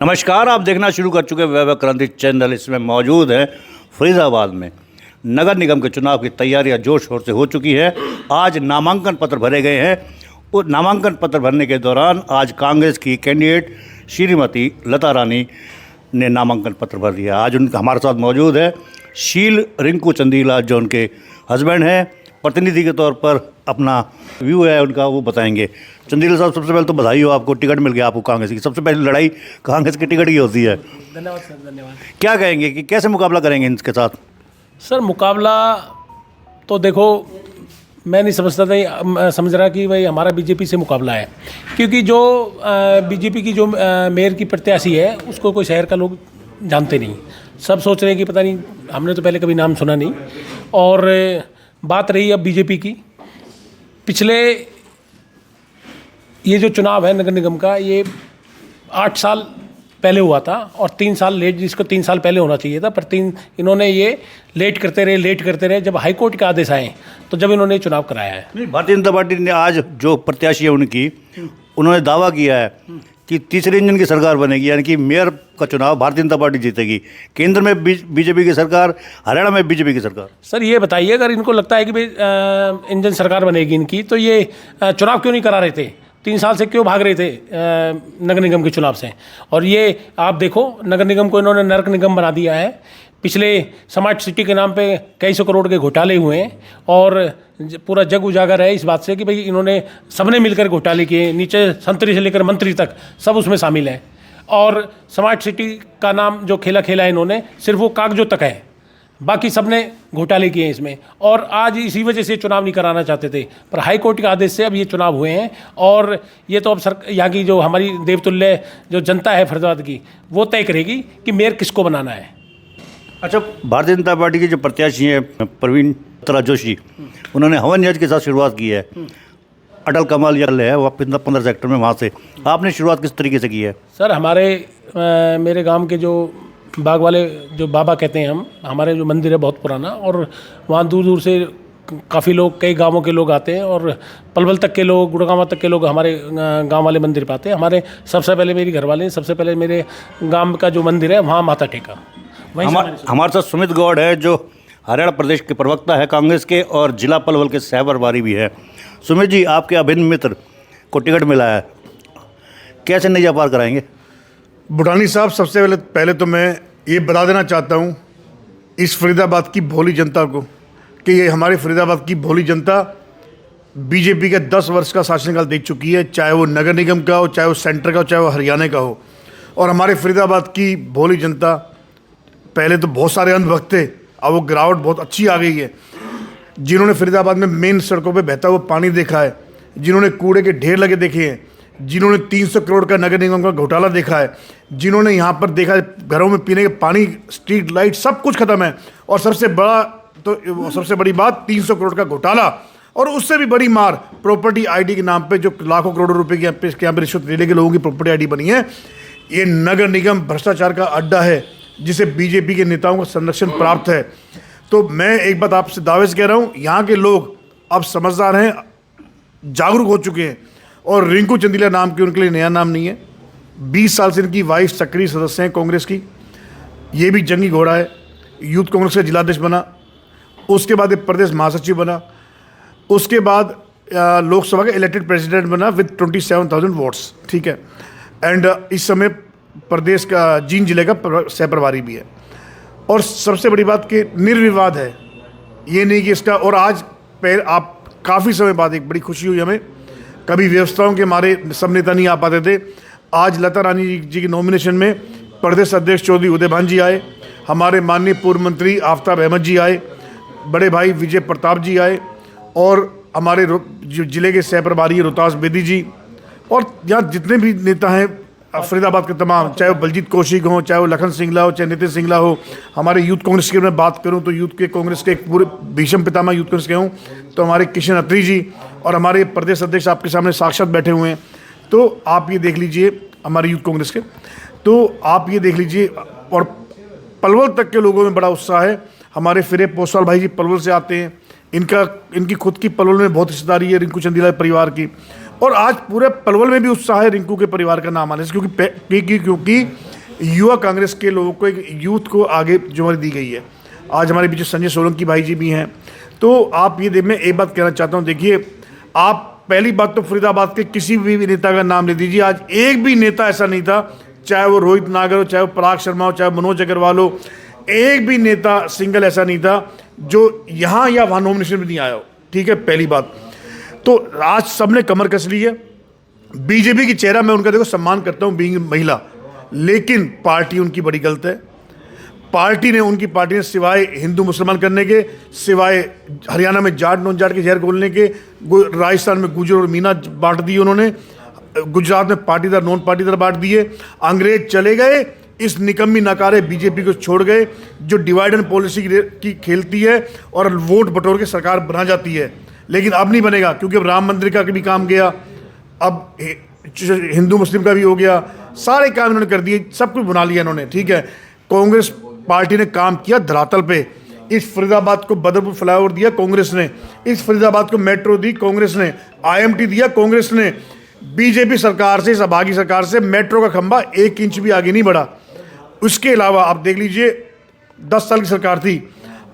नमस्कार, आप देखना शुरू कर चुके वैभव क्रांति चैनल। इसमें मौजूद है फरीदाबाद में नगर निगम के चुनाव की तैयारियां जोर शोर से हो चुकी है। आज नामांकन पत्र भरे गए हैं। उस नामांकन पत्र भरने के दौरान आज कांग्रेस की कैंडिडेट श्रीमती लता रानी ने नामांकन पत्र भर दिया। आज उनका हमारे साथ मौजूद है शील रिंकू चंदीला, जो उनके हस्बैंड हैं। प्रतिनिधि के तौर पर अपना व्यू है उनका, वो बताएंगे। चंदीला साहब, सबसे पहले तो बधाई हो, आपको टिकट मिल गया। आपको कांग्रेस की सबसे पहली लड़ाई कांग्रेस की टिकट की होती है। धन्यवाद सर, धन्यवाद। क्या कहेंगे कि कैसे मुकाबला करेंगे इनके साथ? सर, मुकाबला तो देखो, मैं नहीं समझ रहा कि भाई हमारा बीजेपी से मुकाबला है, क्योंकि जो बीजेपी की जो मेयर की प्रत्याशी है उसको कोई शहर का लोग जानते नहीं। सब सोच रहे हैं कि पता नहीं, हमने तो पहले कभी नाम सुना नहीं। और बात रही अब बीजेपी की, पिछले ये जो चुनाव है नगर निगम का, ये 8 साल पहले हुआ था और 3 साल लेट, जिसको 3 साल पहले होना चाहिए था, पर इन्होंने ये लेट करते रहे। जब हाई कोर्ट के आदेश आए तो जब इन्होंने चुनाव कराया है। नहीं, भारतीय जनता पार्टी ने आज जो प्रत्याशी है उनकी, उन्होंने दावा किया है कि तीसरे इंजन की सरकार बनेगी, यानी कि मेयर का चुनाव भारतीय जनता पार्टी जीतेगी। केंद्र में बीजेपी की सरकार, हरियाणा में बीजेपी की सरकार। सर, ये बताइए, अगर इनको लगता है कि भाई इंजन सरकार बनेगी इनकी, तो ये चुनाव क्यों नहीं करा रहे थे? 3 साल से क्यों भाग रहे थे नगर निगम के चुनाव से? और ये आप देखो, नगर निगम को इन्होंने नरक निगम बना दिया है। पिछले स्मार्ट सिटी के नाम पे कई सौ करोड़ के घोटाले हुए हैं और पूरा जग उजागर है इस बात से कि भाई इन्होंने सबने मिलकर घोटाले किए। नीचे संतरी से लेकर मंत्री तक सब उसमें शामिल हैं। और स्मार्ट सिटी का नाम जो खेला है इन्होंने, सिर्फ वो कागजों तक है, बाकी सबने घोटाले किए हैं इसमें। और आज इसी वजह से चुनाव नहीं कराना चाहते थे, पर हाई कोर्ट के आदेश से अब ये चुनाव हुए हैं। और ये तो अब यहाँ की जो हमारी देवतुल्य जो जनता है फरीदाबाद की, वो तय करेगी कि मेयर किसको बनाना है। अच्छा, भारतीय जनता पार्टी के जो प्रत्याशी हैं प्रवीण जोशी, उन्होंने हवन यज्ञ के साथ शुरुआत की है। अटल कमल जल है वो 15 सेक्टर में, वहाँ से आपने शुरुआत किस तरीके से की है? सर, मेरे गांव के जो बाग वाले जो बाबा कहते हैं हमारे जो मंदिर है बहुत पुराना, और वहाँ दूर दूर से काफ़ी लोग, कई गांवों के लोग आते हैं, और पलवल तक के लोग, गुड़गांव तक के लोग हमारे गांव वाले मंदिर पे आते हैं। हमारे सबसे पहले मेरी घरवाले, सबसे पहले मेरे गांव का जो मंदिर है वहाँ माथा टेका। हमारे साथ सुमित गौड़ है, जो हरियाणा प्रदेश के प्रवक्ता है कांग्रेस के और जिला पलवल के सहप्रभारी भी है। सुमित जी, आपके अभिन्न मित्र को टिकट मिला है, कैसे नैया पार कराएंगे? बुटानी साहब, सबसे पहले तो मैं ये बता देना चाहता हूँ इस फरीदाबाद की भोली जनता को कि ये हमारे फरीदाबाद की भोली जनता बीजेपी के 10 वर्ष का शासनकाल देख चुकी है, चाहे वो नगर निगम का हो, चाहे वो सेंटर का हो, चाहे वो हरियाणा का हो। और हमारे फरीदाबाद की भोली जनता, पहले तो बहुत सारे अंधभक्त थे, अब वो गिरावट बहुत अच्छी आ गई है। जिन्होंने फरीदाबाद में मेन सड़कों पे बहता हुआ पानी देखा है, जिन्होंने कूड़े के ढेर लगे देखे हैं, जिन्होंने 300 करोड़ का नगर निगम का घोटाला देखा है, जिन्होंने यहाँ पर देखा है घरों में पीने के पानी, स्ट्रीट लाइट, सब कुछ खत्म है। और सबसे बड़ी बात 300 करोड़ का घोटाला, और उससे भी बड़ी मार प्रॉपर्टी आईडी के नाम पे जो लाखों करोड़ों रुपए की यहाँ पे रिश्वत लेने के लोगों की प्रॉपर्टी आईडी बनी है। ये नगर निगम भ्रष्टाचार का अड्डा है, जिसे बीजेपी के नेताओं को संरक्षण प्राप्त है। तो मैं एक बात आपसे दावे से कह रहा हूँ, यहाँ के लोग अब समझदार हैं, जागरूक हो चुके हैं। और रिंकू चंदीला नाम की उनके लिए नया नाम नहीं है। 20 साल से इनकी वाइफ सक्रिय सदस्य हैं कांग्रेस की। ये भी जंगी घोड़ा है, यूथ कांग्रेस का जिलाध्यक्ष बना, उसके बाद एक प्रदेश महासचिव बना, उसके बाद लोकसभा का इलेक्टेड प्रेसिडेंट बना विद 27,000 वोट्स, ठीक है। एंड इस समय प्रदेश का जींद जिले का सहप्रभारी भी है। और सबसे बड़ी बात कि निर्विवाद है, ये नहीं कि इसका। और आज आप काफ़ी समय बाद एक बड़ी खुशी हुई हमें, कभी व्यवस्थाओं के मारे सब नेता नहीं आ पाते थे। आज लता रानी जी की नॉमिनेशन में प्रदेश अध्यक्ष चौधरी उदयभान जी आए, हमारे माननीय पूर्व मंत्री आफ्ताब अहमद जी आए, बड़े भाई विजय प्रताप जी आए, और हमारे जिले के सहप्रभारी रोहतास बेदी जी, और यहाँ जितने भी नेता हैं फरीदाबाद के तमाम, चाहे वो बलजीत कौशिक हो, चाहे वो लखन सिंगला हो, चाहे नितिन सिंगला हो। हमारे यूथ कांग्रेस की मैं बात करूं तो यूथ के कांग्रेस के एक पूरे भीषम पितामह यूथ कांग्रेस के हूं तो हमारे किशन अत्री जी, और हमारे प्रदेश अध्यक्ष आपके सामने साक्षात बैठे हुए हैं। तो आप ये देख लीजिए हमारे यूथ कांग्रेस के, तो आप ये देख लीजिए। और पलवल तक के लोगों में बड़ा उत्साह है। हमारे फिरे पोसवाल भाई जी पलवल से आते हैं, इनकी खुद की पलवल में बहुत हिस्सेदारी है रिंकू चंदीला परिवार की। और आज पूरे पलवल में भी उत्साह है रिंकू के परिवार का नाम आने से, क्योंकि युवा कांग्रेस के लोगों को, एक यूथ को आगे जिम्मेदारी दी गई है। आज हमारे बीच संजय सोलंकी भाई जी भी हैं। तो आप ये मैं एक बात कहना चाहता हूँ, देखिए आप पहली बात तो फरीदाबाद के किसी भी नेता का नाम ले दीजिए, आज एक भी नेता ऐसा नहीं था, चाहे वो रोहित नागर हो, चाहे वो पराग शर्मा हो, चाहे मनोज अग्रवाल हो, एक भी नेता सिंगल ऐसा नहीं था जो यहाँ या वहाँ नॉमिनेशन में नहीं आया हो। ठीक है, पहली बात तो आज सबने कमर कस ली है। बीजेपी की चेहरा, मैं उनका देखो सम्मान करता हूँ बीइंग महिला, लेकिन पार्टी उनकी बड़ी गलत है। पार्टी ने सिवाय हिंदू मुसलमान करने के, सिवाय हरियाणा में जाट नॉन जाट के जहर खोलने के, राजस्थान में गुजर और मीना बांट दिए उन्होंने, गुजरात में पाटीदार नॉन पाटीदार बांट दिए। अंग्रेज चले गए, इस निकम्मी नकारे बीजेपी को छोड़ गए जो डिवाइड एंड पॉलिसी की खेलती है और वोट बटोर के सरकार बना जाती है। लेकिन अब नहीं बनेगा, क्योंकि अब राम मंदिर का भी काम गया, अब हिंदू मुस्लिम का भी हो गया, सारे काम इन्होंने कर दिए, सब कुछ बना लिया इन्होंने। ठीक है, कांग्रेस पार्टी ने काम किया धरातल पे। इस फरीदाबाद को बदरपुर फ्लाईओवर दिया कांग्रेस ने, इस फरीदाबाद को मेट्रो दी कांग्रेस ने, IMT दिया कांग्रेस ने। बीजेपी सरकार से, इस अभागी सरकार से मेट्रो का खंभा 1 इंच भी आगे नहीं बढ़ा। उसके अलावा आप देख लीजिए 10 साल की सरकार थी,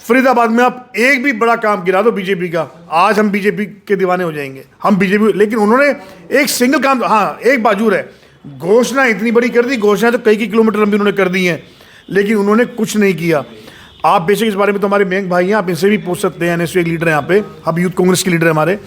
फरीदाबाद में आप एक भी बड़ा काम गिरा दो बीजेपी का, आज हम बीजेपी के दीवाने हो जाएंगे, हम बीजेपी। लेकिन उन्होंने एक सिंगल काम, हाँ एक बाजूर है, घोषणा इतनी बड़ी कर दी, घोषणा तो कई किलोमीटर लंबी उन्होंने कर दी हैं, लेकिन उन्होंने कुछ नहीं किया। आप बेशक इस बारे में तो हमारे मयंक भाई हैं, आप इनसे भी पूछ सकते हैं, NSU एक लीडर है यहाँ पे, अब यूथ कांग्रेस के लीडर है हमारे।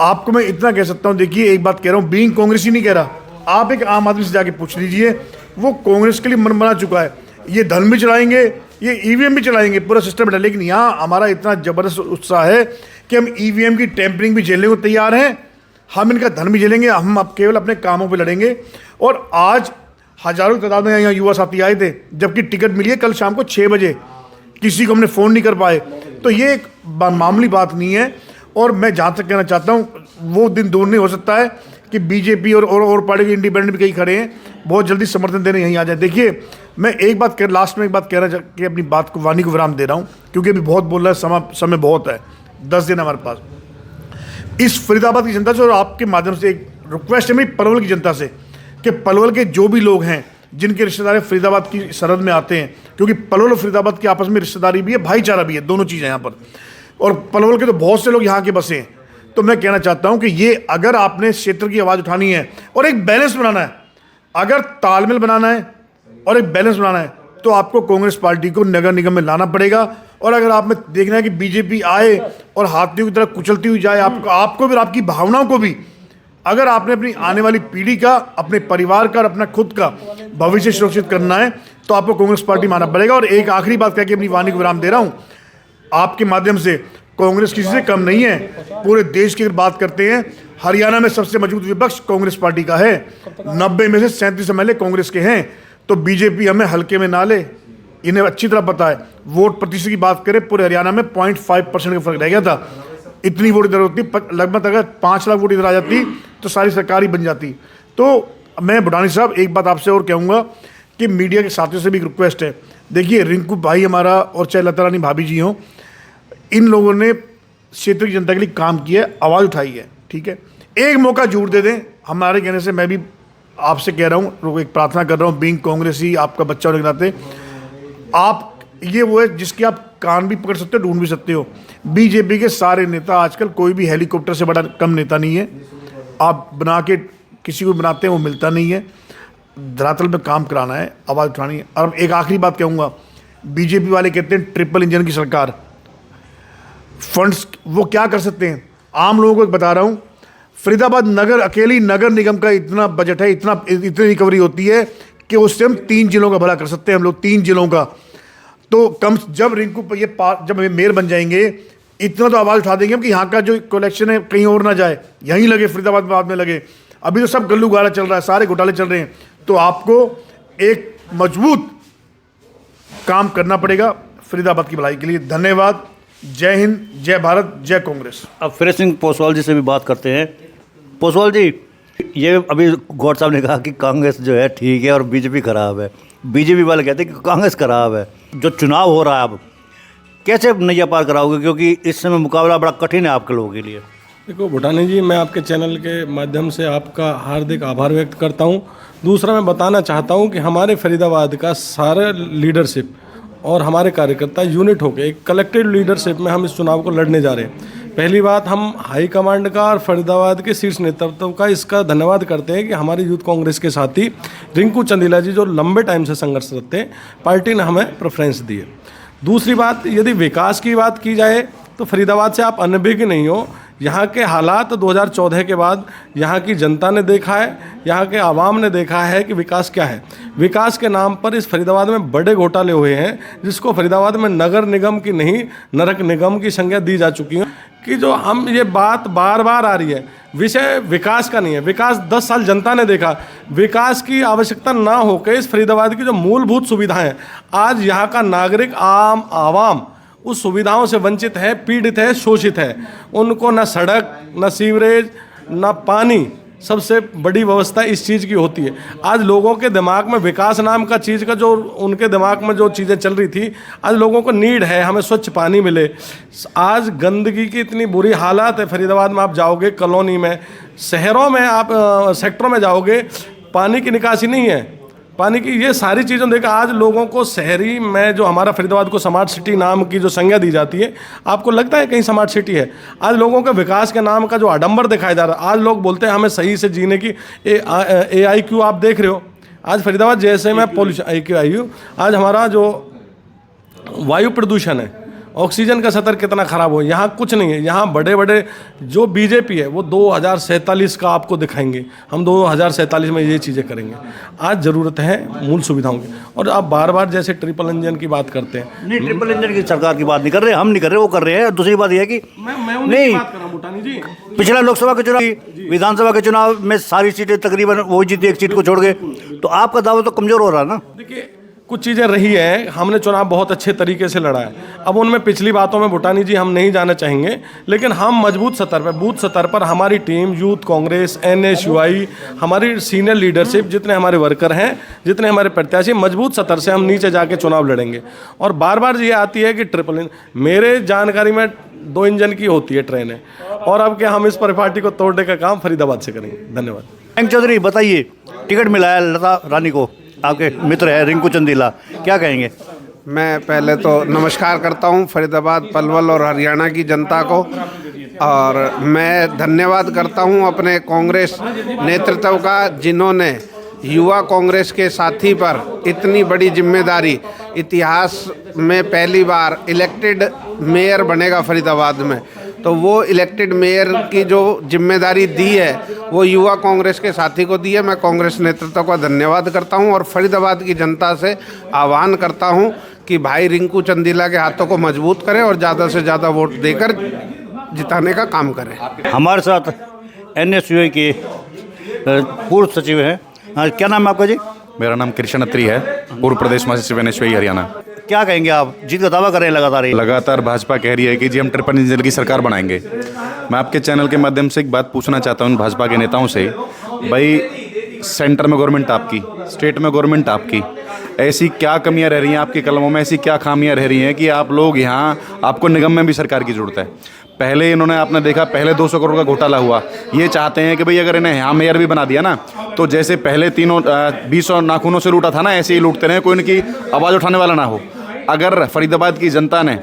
आपको मैं इतना कह सकता हूँ, देखिए एक बात कह रहा हूँ, बीइंग कांग्रेस ही नहीं कह रहा, आप एक आम आदमी से जाके पूछ लीजिए, वो कांग्रेस के लिए मन बना चुका है। ये धन भी चलाएंगे, ये EVM भी चलाएंगे, पूरा सिस्टम है। लेकिन यहाँ हमारा इतना ज़बरदस्त उत्साह है कि हम EVM की टेम्परिंग भी झेलने को तैयार हैं, हम इनका धन भी झेलेंगे, हम अब केवल अपने कामों पे लड़ेंगे। और आज हज़ारों की तादाद में यहाँ युवा साथी आए थे, जबकि टिकट मिली है कल शाम को 6 बजे, किसी को हमने फ़ोन नहीं कर पाए। तो ये एक मामूली बात नहीं है। और मैं जहाँ तक कहना चाहता हूँ, वो दिन दूर नहीं हो सकता है कि बीजेपी और पार्टी के इंडिपेंडेंट भी कहीं खड़े हैं, बहुत जल्दी समर्थन देने यहीं आ जाए। देखिए मैं एक बात लास्ट में एक बात कहना कि अपनी बात को, वाणी को विराम दे रहा हूँ, क्योंकि अभी बहुत बोल रहा है, समय बहुत है, 10 दिन हमारे पास। इस फरीदाबाद की जनता से और आपके माध्यम से एक रिक्वेस्ट है मेरी पलवल की जनता से, कि पलवल के जो भी लोग हैं जिनके रिश्तेदार फरीदाबाद की सरहद में आते हैं, क्योंकि पलवल और फरीदाबाद की आपस में रिश्तेदारी भी है, भाईचारा भी है, दोनों चीज़ें यहाँ पर, और पलवल के तो बहुत से लोग यहाँ के बसे हैं। तो मैं कहना चाहता हूँ कि ये अगर आपने क्षेत्र की आवाज़ उठानी है और एक बैलेंस बनाना है, अगर तालमेल बनाना है और एक बैलेंस बनाना है, तो आपको कांग्रेस पार्टी को नगर निगम में लाना पड़ेगा। और अगर आप में देखना है कि बीजेपी आए और हाथियों की तरह कुचलती हुई जाए, आपको भी, आपकी भावनाओं को भी, अगर आपने अपनी आने वाली पीढ़ी का, अपने परिवार का और अपना खुद का भविष्य सुरक्षित करना है, तो आपको कांग्रेस पार्टी मानना पड़ेगा। और एक आखिरी बात कह के अपनी वाणी को विराम दे रहा हूँ, आपके माध्यम से, कांग्रेस किसी से कम नहीं है। पूरे देश की अगर बात करते हैं, हरियाणा में सबसे मजबूत विपक्ष कांग्रेस पार्टी का है, 90 में से 37 MLA कांग्रेस के हैं। तो बीजेपी हमें हल्के में ना ले, इन्हें अच्छी तरह पता है। वोट प्रतिशत की बात करें, पूरे हरियाणा में 0.5% का फर्क रह गया था, इतनी वोट इधर होती, लगभग अगर 5 लाख वोट इधर आ जाती तो सारी सरकार ही बन जाती। तो मैं बुढ़ानी साहब एक बात आपसे और कहूँगा कि मीडिया के साथियों से भी एक रिक्वेस्ट है, देखिए रिंकू भाई हमारा और चाहे लता रानी भाभी जी हों, इन लोगों ने क्षेत्र की जनता के लिए काम किया है, आवाज़ उठाई है। ठीक है, एक मौका जरूर दे दें। हमारे कहने से मैं भी आपसे कह रहा हूँ, एक प्रार्थना कर रहा हूँ, बीइंग कांग्रेसी, आपका बच्चा होने के नाते, आप ये वो है जिसके आप कान भी पकड़ सकते हो, ढूंढ भी सकते हो। बीजेपी के सारे नेता आजकल, कोई भी हेलीकॉप्टर से बड़ा कम नेता नहीं है। आप बना के किसी को बनाते हैं, वो मिलता नहीं है। धरातल में काम कराना है, आवाज़ उठानी है। और एक आखिरी बात कहूँगा, बीजेपी वाले कहते हैं ट्रिपल इंजन की सरकार, फंड्स वो क्या कर सकते हैं, आम लोगों को बता रहा हूँ। फरीदाबाद नगर, अकेली नगर निगम का इतना बजट है, इतनी रिकवरी होती है कि उससे हम 3 जिलों का भला कर सकते हैं, हम लोग 3 जिलों का। तो कम जब रिंकू जब मेयर बन जाएंगे, इतना तो आवाज़ उठा देंगे हम कि यहाँ का जो कलेक्शन है कहीं और ना जाए, यहीं लगे, फरीदाबाद बाद में लगे। अभी तो सब गल्लू गाला चल रहा है, सारे घोटाले चल रहे हैं। तो आपको एक मजबूत काम करना पड़ेगा फरीदाबाद की भलाई के लिए। धन्यवाद। जय हिंद, जय भारत, जय कांग्रेस। अब फिर सिंह पोसवाल जी से भी बात करते हैं। पोसवाल जी, ये अभी गौड़ साहब ने कहा कि कांग्रेस जो है ठीक है और बीजेपी खराब है, बीजेपी वाले कहते हैं कि कांग्रेस खराब है। जो चुनाव हो रहा है अब, कैसे नैया पार कराओगे, क्योंकि इस समय मुकाबला बड़ा कठिन है आपके लोगों के लिए? देखो भूटानी जी, मैं आपके चैनल के माध्यम से आपका हार्दिक आभार व्यक्त करता हूं। दूसरा, मैं बताना चाहता हूं कि हमारे फरीदाबाद का सारा लीडरशिप और हमारे कार्यकर्ता यूनिट होकर एक कलेक्टिव लीडरशिप में हम इस चुनाव को लड़ने जा रहे हैं। पहली बात, हम हाई कमांड का और फरीदाबाद के शीर्ष नेतृत्व का इसका धन्यवाद करते हैं कि हमारे यूथ कांग्रेस के साथी रिंकू चंदीला जी, जो लंबे टाइम से संघर्षरत थे, पार्टी ने हमें प्रेफरेंस दी है। दूसरी बात, यदि विकास की बात की जाए तो फरीदाबाद से आप अनभिज्ञ नहीं हो। यहाँ के हालात 2014 के बाद यहाँ की जनता ने देखा है, यहाँ के आवाम ने देखा है कि विकास क्या है। विकास के नाम पर इस फरीदाबाद में बड़े घोटाले हुए हैं, जिसको फरीदाबाद में नगर निगम की नहीं, नरक निगम की संज्ञा दी जा चुकी है। कि जो हम ये बात बार बार आ रही है, विषय विकास का नहीं है। विकास 10 साल जनता ने देखा। विकास की आवश्यकता ना होकर इस फरीदाबाद की जो मूलभूत सुविधाएं हैं, आज यहाँ का नागरिक आवाम उस सुविधाओं से वंचित है, पीड़ित है, शोषित है। उनको न सड़क, न सीवरेज, न पानी, सबसे बड़ी व्यवस्था इस चीज़ की होती है। आज लोगों के दिमाग में विकास नाम का चीज़ का जो उनके दिमाग में जो चीज़ें चल रही थी, आज लोगों को नीड है हमें स्वच्छ पानी मिले। आज गंदगी की इतनी बुरी हालत है फरीदाबाद में, आप जाओगे कॉलोनी में, शहरों में, आप सेक्टरों में जाओगे, पानी की निकासी नहीं है। पानी की ये सारी चीज़ों देखा आज लोगों को शहरी में जो हमारा फरीदाबाद को स्मार्ट सिटी नाम की जो संज्ञा दी जाती है, आपको लगता है कहीं स्मार्ट सिटी है? आज लोगों के विकास के नाम का जो आडंबर दिखाया जा रहा है, आज लोग बोलते हैं हमें सही से जीने की AIQ आप देख रहे हो। आज फरीदाबाद जैसे में पॉल्यूशन AQIQ, आज हमारा जो वायु प्रदूषण है, ऑक्सीजन का स्तर कितना खराब हो, यहाँ कुछ नहीं है। यहाँ बड़े बड़े जो बीजेपी है वो 2047 का आपको दिखाएंगे, हम 2047 में ये चीज़ें करेंगे। आज ज़रूरत है मूल सुविधाओं की। और आप बार बार जैसे ट्रिपल इंजन की बात करते हैं, नहीं, ट्रिपल इंजन की सरकार की बात नहीं कर रहे, हम नहीं कर रहे, वो कर रहे हैं। दूसरी बात यह है कि मैं नहीं, बात कर रहा हूँ भूटानी जी। पिछला लोकसभा के चुनाव, विधानसभा के चुनाव में सारी सीटें तकरीबन वो जीती, एक सीट को छोड़ गए, तो आपका दावा तो कमज़ोर हो रहा है ना। देखिए, कुछ चीज़ें रही हैं, हमने चुनाव बहुत अच्छे तरीके से लड़ा है। अब उनमें पिछली बातों में भूटानी जी हम नहीं जाना चाहेंगे, लेकिन हम मजबूत सतर पर, बूथ सतर पर हमारी टीम, यूथ कांग्रेस, NSUI, हमारी सीनियर लीडरशिप, जितने हमारे वर्कर हैं, जितने हमारे प्रत्याशी, मजबूत सतर से हम नीचे जाके चुनाव लड़ेंगे। और बार बार ये आती है कि ट्रिपल इंजन, मेरे जानकारी में 2 इंजन की होती है ट्रेनें, और अब क्या हम इस पर पार्टी को तोड़ने का काम फरीदाबाद से करेंगे। धन्यवाद। मयंक चौधरी, बताइए, टिकट मिला है लता रानी को, आपके मित्र है रिंकू चंदीला, क्या कहेंगे? मैं पहले तो नमस्कार करता हूं फरीदाबाद, पलवल और हरियाणा की जनता को, और मैं धन्यवाद करता हूं अपने कांग्रेस नेतृत्व का, जिन्होंने युवा कांग्रेस के साथी पर इतनी बड़ी जिम्मेदारी, इतिहास में पहली बार इलेक्टेड मेयर बनेगा फरीदाबाद में, तो वो इलेक्टेड मेयर की जो जिम्मेदारी दी है वो युवा कांग्रेस के साथी को दी है। मैं कांग्रेस नेतृत्व का धन्यवाद करता हूं और फरीदाबाद की जनता से आह्वान करता हूं कि भाई रिंकू चंदीला के हाथों को मजबूत करें और ज़्यादा से ज़्यादा वोट देकर जिताने का काम करें। हमारे साथ NSUI के पूर्व सचिव हैं, क्या नाम है आपका जी? मेरा नाम कृष्ण अत्री है, पूर्व प्रदेश महासचिव NSUI हरियाणा। क्या कहेंगे आप, जीत का दावा कर रहे हैं लगातार? लगातार भाजपा कह रही है कि जी हम ट्रिपल इंजन की सरकार बनाएंगे। मैं आपके चैनल के माध्यम से एक बात पूछना चाहता हूँ भाजपा के नेताओं से, भाई सेंटर में गवर्नमेंट आपकी, स्टेट में गवर्नमेंट आपकी, ऐसी क्या कमियां रह रही हैं आपके कलमों में, ऐसी क्या खामियां रह रही हैं कि आप लोग यहाँ, आपको निगम में भी सरकार की ज़रूरत है? पहले इन्होंने, आपने देखा, पहले 200 करोड़ का घोटाला हुआ। ये चाहते हैं कि भाई अगर इन्हें यहाँ मेयर भी बना दिया ना, तो जैसे पहले 20 नाखूनों से लूटा था ना, ऐसे ही लूटते रहे, कोई इनकी आवाज़ उठाने वाला ना हो। अगर फरीदाबाद की जनता ने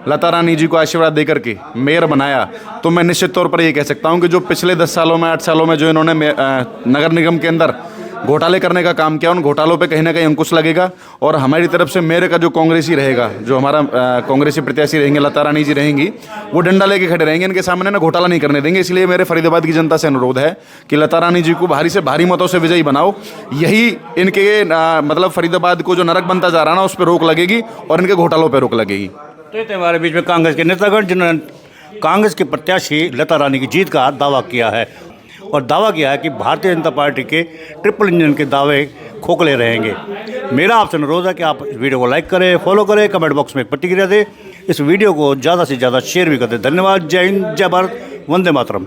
लता रानी जी को आशीर्वाद देकर के मेयर बनाया, तो मैं निश्चित तौर पर ये कह सकता हूँ कि जो पिछले 10 सालों में, 8 सालों में जो इन्होंने नगर निगम के अंदर घोटाले करने का काम किया, उन घोटालों पे कहीं ना कहीं अंकुश लगेगा। और हमारी तरफ से मेयर का जो कांग्रेसी रहेगा, जो हमारा कांग्रेसी प्रत्याशी रहेंगे, लता रानी जी रहेंगी, वो डंडा लेके खड़े रहेंगे, इनके सामने ना घोटाला नहीं करने देंगे। इसलिए मेरे फरीदाबाद की जनता से अनुरोध है कि लता रानी जी को भारी से भारी मतों से विजयी बनाओ। यही इनके मतलब फरीदाबाद को जो नरक बनता जा रहा है ना, उस पर रोक लगेगी और इनके घोटालों पर रोक लगेगी। तो हमारे बीच में कांग्रेस के नेतागण, जिन्होंने कांग्रेस के प्रत्याशी लता रानी की जीत का दावा किया है, और दावा किया है कि भारतीय जनता पार्टी के ट्रिपल इंजन के दावे खोखले रहेंगे। मेरा आपसे अनुरोध है कि आप इस वीडियो को लाइक करें, फॉलो करें, कमेंट बॉक्स में प्रतिक्रिया दें, इस वीडियो को ज़्यादा से ज़्यादा शेयर भी कर दें। धन्यवाद। जय हिंद, जय भारत, वंदे मातरम।